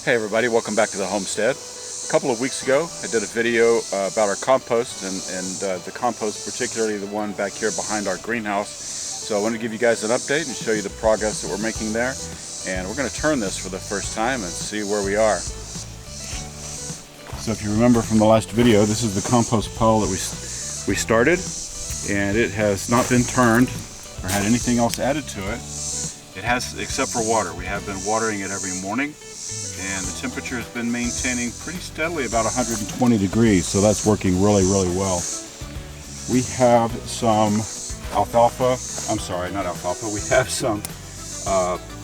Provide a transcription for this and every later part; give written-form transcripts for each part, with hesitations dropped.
Hey everybody, welcome back to the Homestead. A couple of weeks ago I did a video about our compost and the compost, particularly the one back here behind our greenhouse. So I want to give you guys an update and show you the progress that we're making there. And we're going to turn this for the first time and see where we are. So if you remember from the last video, this is the compost pile that we started, and it has not been turned or had anything else added to it. It has, except for water. We have been watering it every morning, and the temperature has been maintaining pretty steadily about 120 degrees, so that's working really well. We have some we have some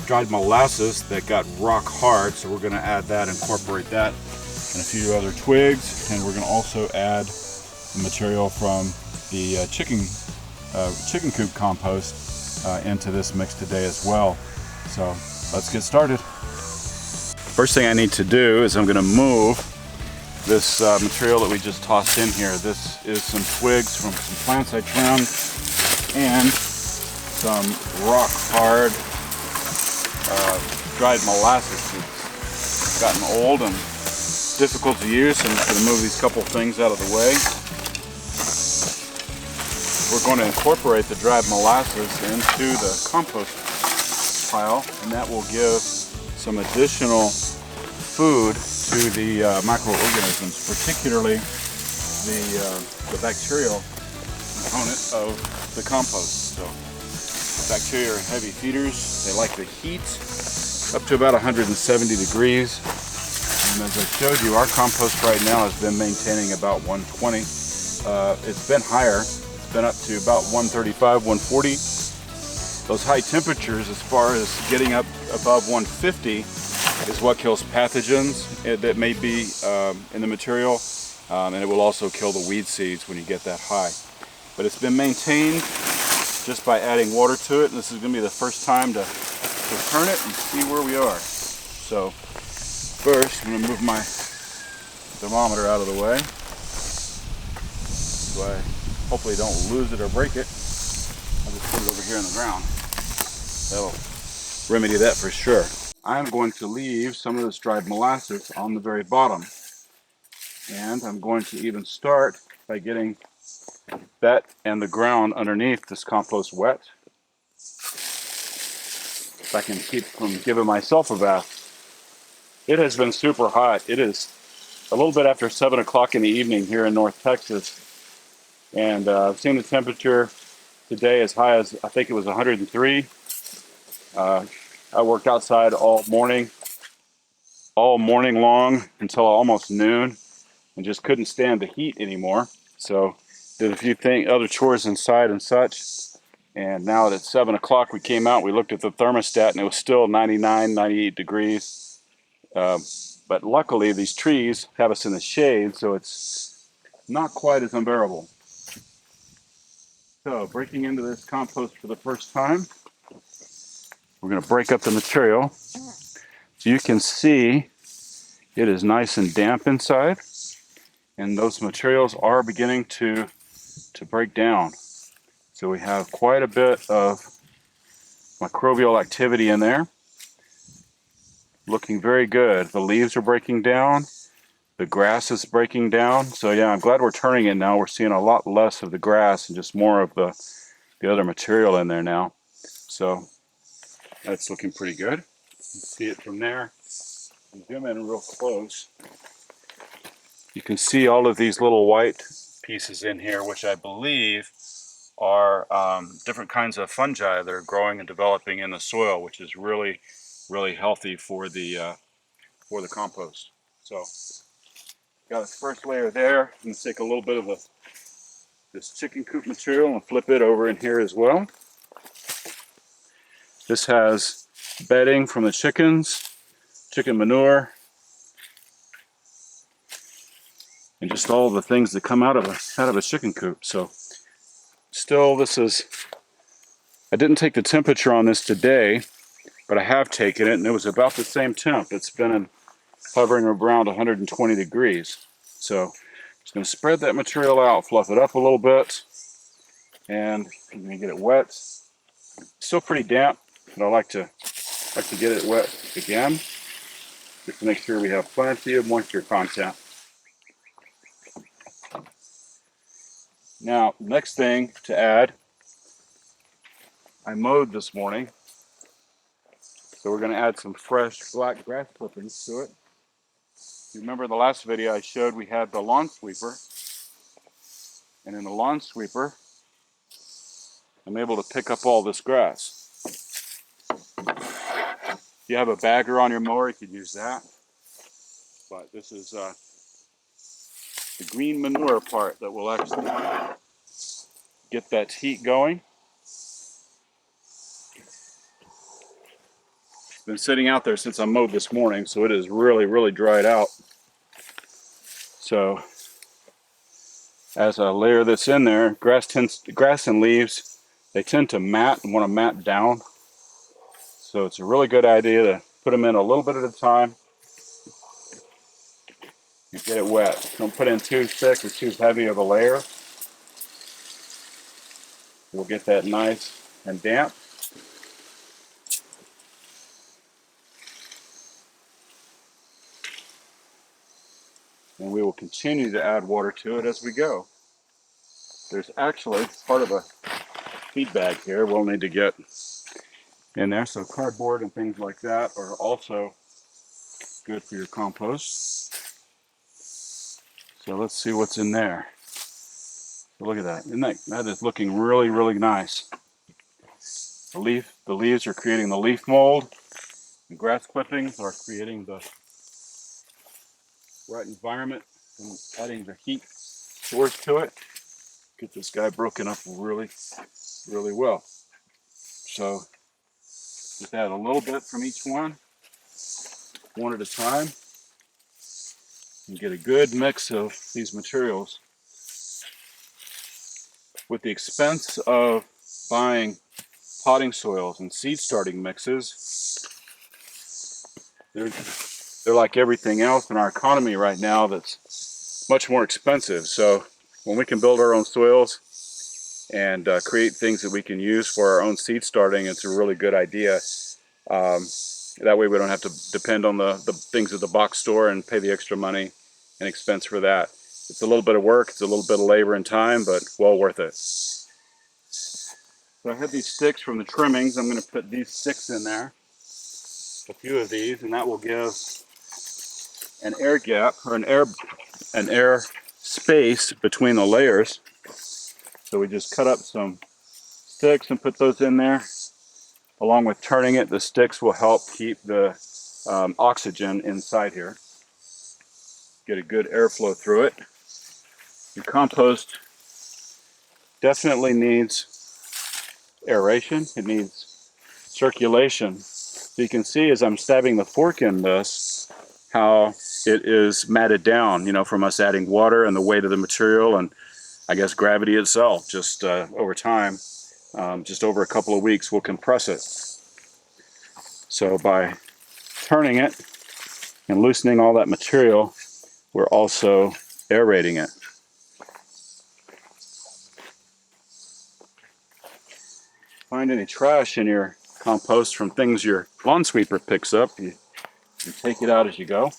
dried molasses that got rock hard, so we're going to add that, incorporate that, and a few other twigs, and we're going to also add the material from the chicken coop compost into this mix today as well. So let's get started. First thing I need to do is I'm going to move this material that we just tossed in here. This is some twigs from some plants I trimmed and some rock hard dried molasses seeds. Gotten old and difficult to use, so I'm just going to move these couple things out of the way. We're going to incorporate the dried molasses into the compost pile, and that will give some additional food to the microorganisms, particularly the bacterial component of the compost. So bacteria are heavy feeders. They like the heat up to about 170 degrees. And as I showed you, our compost right now has been maintaining about 120. It's been higher. It's been up to about 135, 140. Those high temperatures, as far as getting up above 150, is what kills pathogens that may be in the material, and it will also kill the weed seeds when you get that high. But it's been maintained just by adding water to it, and this is going to be the first time to turn it and see where we are. So first, I'm going to move my thermometer out of the way so I hopefully don't lose it or break it. I'll just put it over here on the ground. That'll remedy that for sure. I'm going to leave some of this dried molasses on the very bottom. And I'm going to even start by getting that and the ground underneath this compost wet. If I can keep from giving myself a bath. It has been super hot. It is a little bit after 7 o'clock in the evening here in North Texas. And I've seen the temperature today as high as, I think it was 103. I worked outside all morning long until almost noon, and just couldn't stand the heat anymore. So did a few other chores inside and such. And now that it's 7 o'clock, we came out, we looked at the thermostat, and it was still 99, 98 degrees. But luckily, these trees have us in the shade, so it's not quite as unbearable. So, breaking into this compost for the first time, we're going to break up the material. So you can see it is nice and damp inside, and those materials are beginning to break down. So we have quite a bit of microbial activity in there. Looking very good. The leaves are breaking down. The grass is breaking down. So yeah, I'm glad we're turning it now. We're seeing a lot less of the grass and just more of the other material in there now. So that's looking pretty good. You can see it from there. Zoom in real close. You can see all of these little white pieces in here, which I believe are different kinds of fungi that are growing and developing in the soil, which is really healthy for the compost. So got a first layer there. I'm going to take a little bit of this chicken coop material and flip it over in here as well. This has bedding from the chickens, chicken manure, and just all the things that come out of a chicken coop. So still, I didn't take the temperature on this today, but I have taken it, and it was about the same temp. It's been hovering around 120 degrees. So just going to spread that material out, fluff it up a little bit, and I'm going to get it wet. Still pretty damp, but I like to get it wet again. just to make sure we have plenty of moisture content. Now, next thing to add, I mowed this morning, so we're going to add some fresh black grass clippings to it. You remember the last video I showed we had the lawn sweeper, and in the lawn sweeper I'm able to pick up all this grass. If you have a bagger on your mower, you could use that, but this is the green manure part that will actually get that heat going. It's been sitting out there since I mowed this morning, so it is really dried out. So as I layer this in there, grass and leaves, they tend to mat and want to mat down. So it's a really good idea to put them in a little bit at a time and get it wet. Don't put in too thick or too heavy of a layer. We'll get that nice and damp. And we will continue to add water to it as we go. There's actually part of a feed bag here we'll need to get in there. So cardboard and things like that are also good for your compost. So let's see what's in there. Look at that. Isn't that is looking really nice. The leaves are creating the leaf mold. The grass clippings are creating the right environment and adding the heat source to it. Get this guy broken up really well. So just add a little bit from each one at a time, and get a good mix of these materials. With the expense of buying potting soils and seed starting mixes, they're like everything else in our economy right now that's much more expensive. So when we can build our own soils and create things that we can use for our own seed starting, it's a really good idea. That way we don't have to depend on the things at the box store and pay the extra money and expense for that. It's a little bit of work, it's a little bit of labor and time, but well worth it. So I have these sticks from the trimmings. I'm going to put these sticks in there, a few of these, and that will give an air gap or an air space between the layers. So we just cut up some sticks and put those in there. Along with turning it, the sticks will help keep the oxygen inside here. Get a good airflow through it. Your compost definitely needs aeration. It needs circulation. So you can see as I'm stabbing the fork in this, how it is matted down, from us adding water and the weight of the material and I guess gravity itself. Just over time, just over a couple of weeks, we'll compress it. So by turning it and loosening all that material, we're also aerating it. Find any trash in your compost from things your lawn sweeper picks up, you take it out as you go.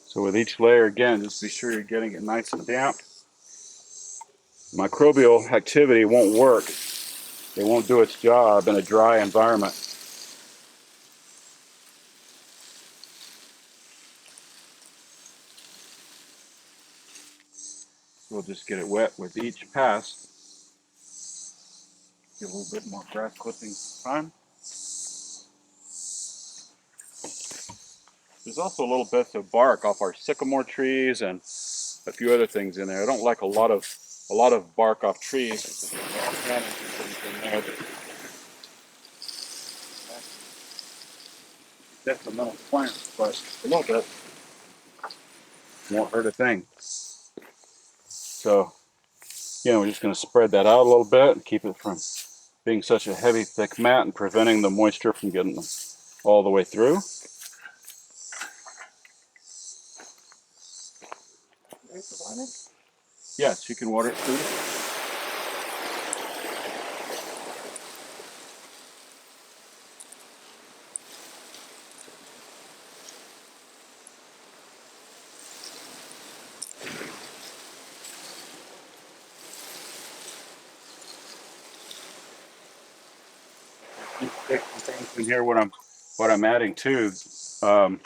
So with each layer, again, just be sure you're getting it nice and damp. Microbial activity won't work. It won't do its job in a dry environment. We'll just get it wet with each pass. Get a little bit more grass clippings this time. There's also a little bit of bark off our sycamore trees and a few other things in there. I don't like a lot of bark off trees. Detrimental plants, but a little bit won't hurt a thing. So, we're just going to spread that out a little bit and keep it from being such a heavy, thick mat and preventing the moisture from getting all the way through. Yes, you can water it too. In here, what I'm adding too, um,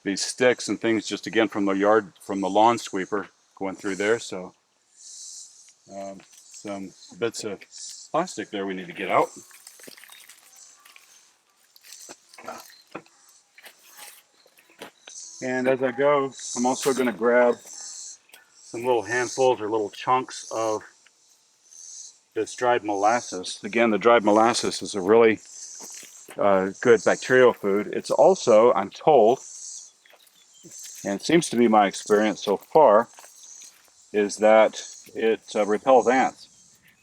these sticks and things, just again from the lawn sweeper going through there. So some bits of plastic there we need to get out. And as I go, I'm also going to grab some little handfuls or little chunks of this dried molasses. Again, the dried molasses is a really good bacterial food. It's also, I'm told, and it seems to be my experience so far, is that it repels ants.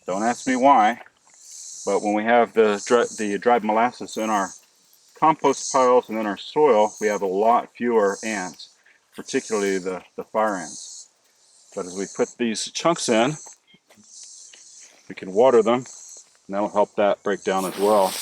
Don't ask me why, but when we have the dried molasses in our compost piles and in our soil, we have a lot fewer ants, particularly the fire ants. But as we put these chunks in, we can water them, and that'll help that break down as well.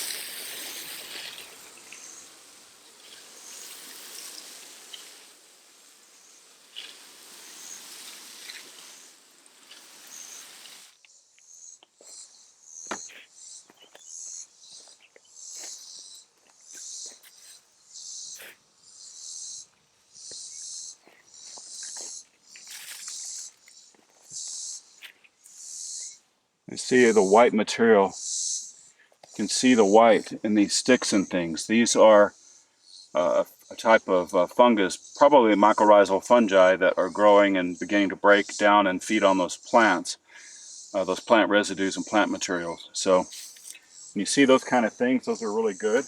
You see the white material. You can see the white in these sticks and things. These are a type of fungus, probably mycorrhizal fungi, that are growing and beginning to break down and feed on those plants, those plant residues and plant materials. So when you see those kind of things, those are really good.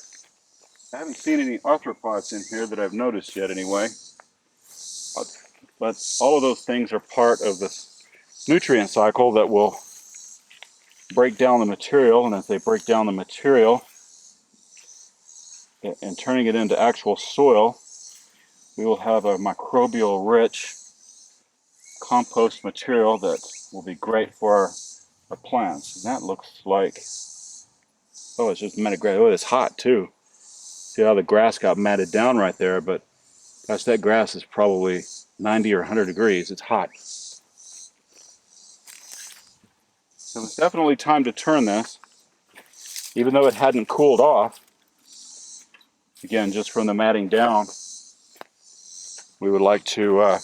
I haven't seen any arthropods in here that I've noticed yet anyway. But all of those things are part of this nutrient cycle that will break down the material, and as they break down the material and turning it into actual soil, we will have a microbial rich compost material that will be great for our plants. And that looks like, oh, it's just matted grass. Oh, it's hot too. See how the grass got matted down right there, but gosh, that grass is probably 90 or 100 degrees. It's hot. So it's definitely time to turn this, even though it hadn't cooled off. Again, just from the matting down, we would like to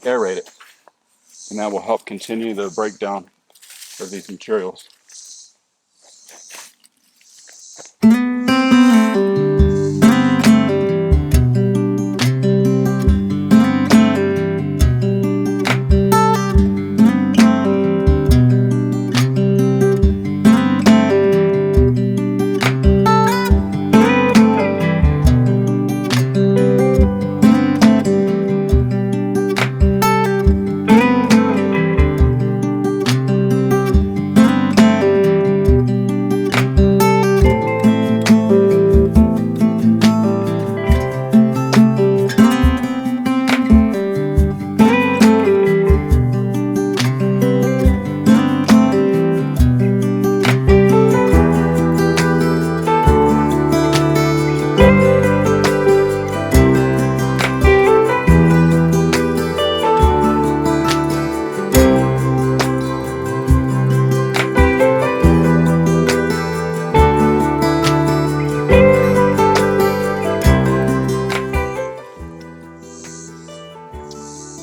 aerate it, and that will help continue the breakdown of these materials.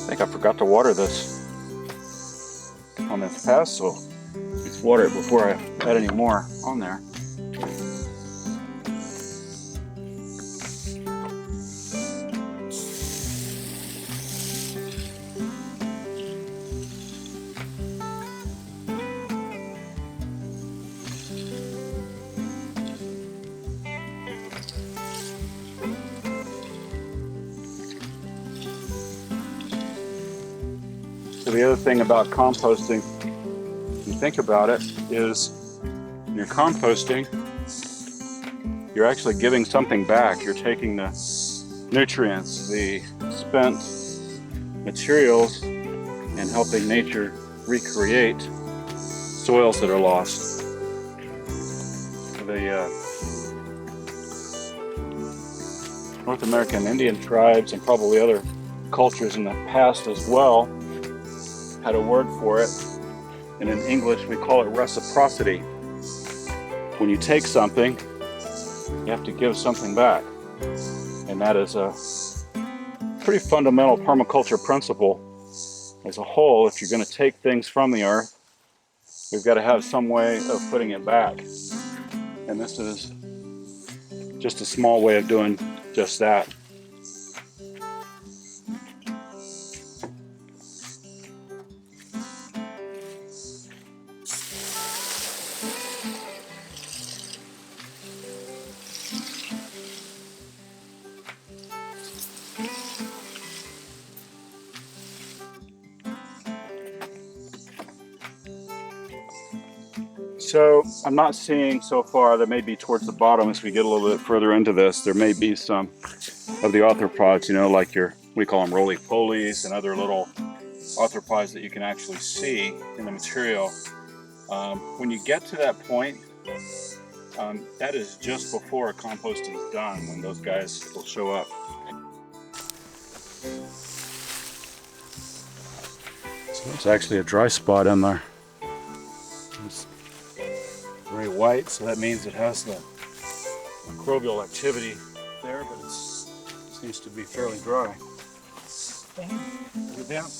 I think I forgot to water this on this pass, so let's water it before I add any more on there. So the other thing about composting, if you think about it, is when you're composting, you're actually giving something back. You're taking the nutrients, the spent materials and helping nature recreate soils that are lost. The North American Indian tribes, and probably other cultures in the past as well, had a word for it, and in English we call it reciprocity. When you take something, you have to give something back, and that is a pretty fundamental permaculture principle as a whole. If you're going to take things from the earth, we've got to have some way of putting it back, and this is just a small way of doing just that. So I'm not seeing so far, that may be towards the bottom as we get a little bit further into this, there may be some of the arthropods, you know, like we call them roly-polies and other little arthropods that you can actually see in the material. When you get to that point, that is just before a compost is done, when those guys will show up. So it's actually a dry spot in there. It's very white, so that means it has the microbial activity there, but it seems to be fairly dry. Put it down.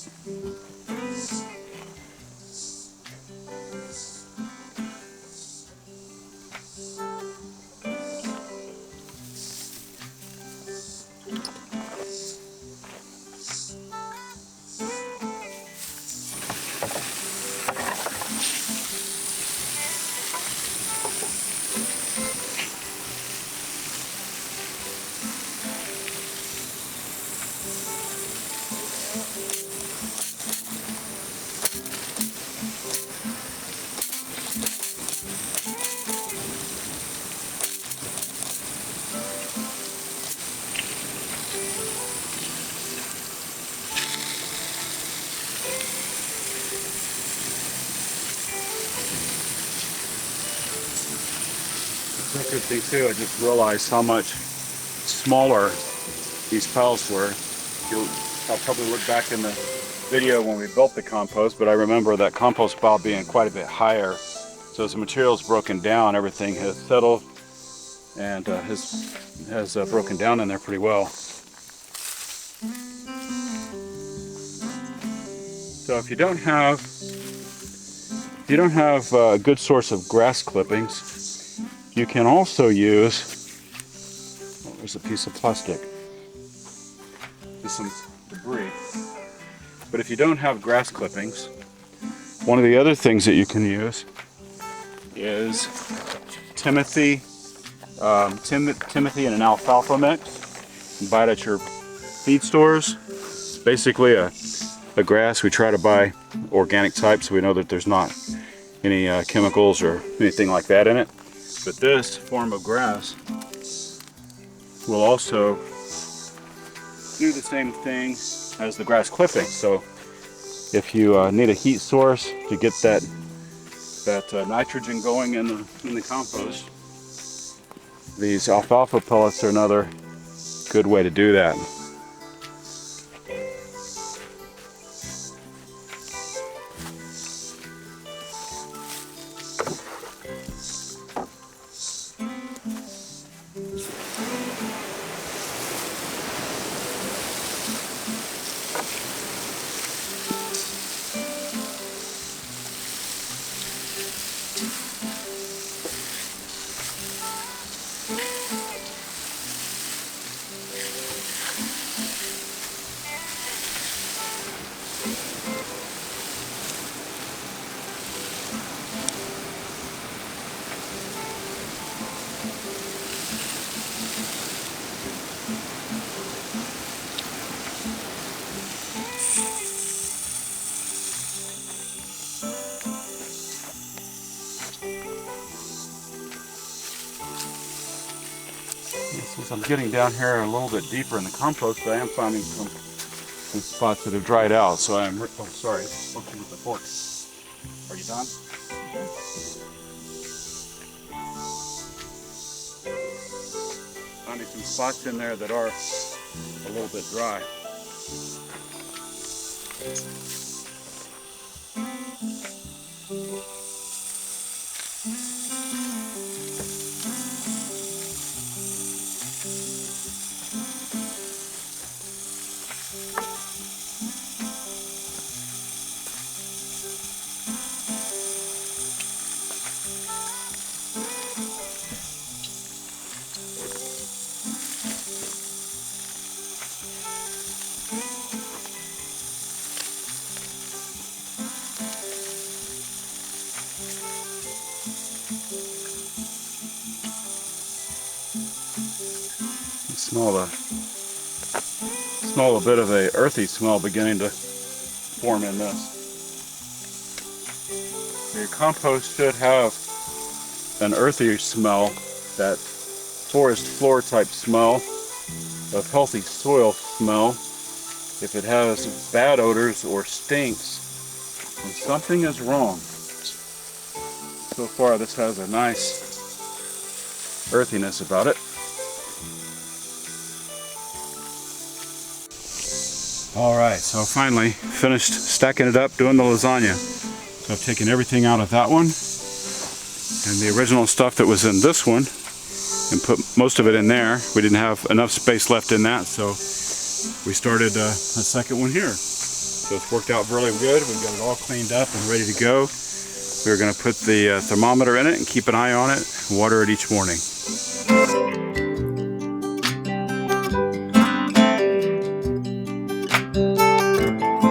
It's interesting too, I just realized how much smaller these piles were. I'll probably look back in the video when we built the compost, but I remember that compost pile being quite a bit higher. So as the material's broken down, everything has settled and has broken down in there pretty well. So if you don't have a good source of grass clippings, you can also use, oh, there's a piece of plastic, just some debris. But if you don't have grass clippings, one of the other things that you can use is Timothy and an alfalfa mix. You can buy it at your feed stores. It's basically a grass. We try to buy organic type so we know that there's not any chemicals or anything like that in it. But this form of grass will also do the same thing as the grass clipping. So if you need a heat source to get that nitrogen going in the compost, these alfalfa pellets are another good way to do that. Since I'm getting down here a little bit deeper in the compost, I am finding some some spots that have dried out. So oh sorry, funky with the fork. Are you done? Finding some spots in there that are a little bit dry. Smell a bit of a earthy smell beginning to form in this. Your compost should have an earthy smell, that forest floor type smell, of healthy soil smell. If it has bad odors or stinks, then something is wrong. So far this has a nice earthiness about it. Alright, so finally finished stacking it up, doing the lasagna. So I've taken everything out of that one, and the original stuff that was in this one, and put most of it in there. We didn't have enough space left in that, so we started a second one here. So it's worked out really good. We've got it all cleaned up and ready to go. We're going to put the thermometer in it and keep an eye on it, water it each morning.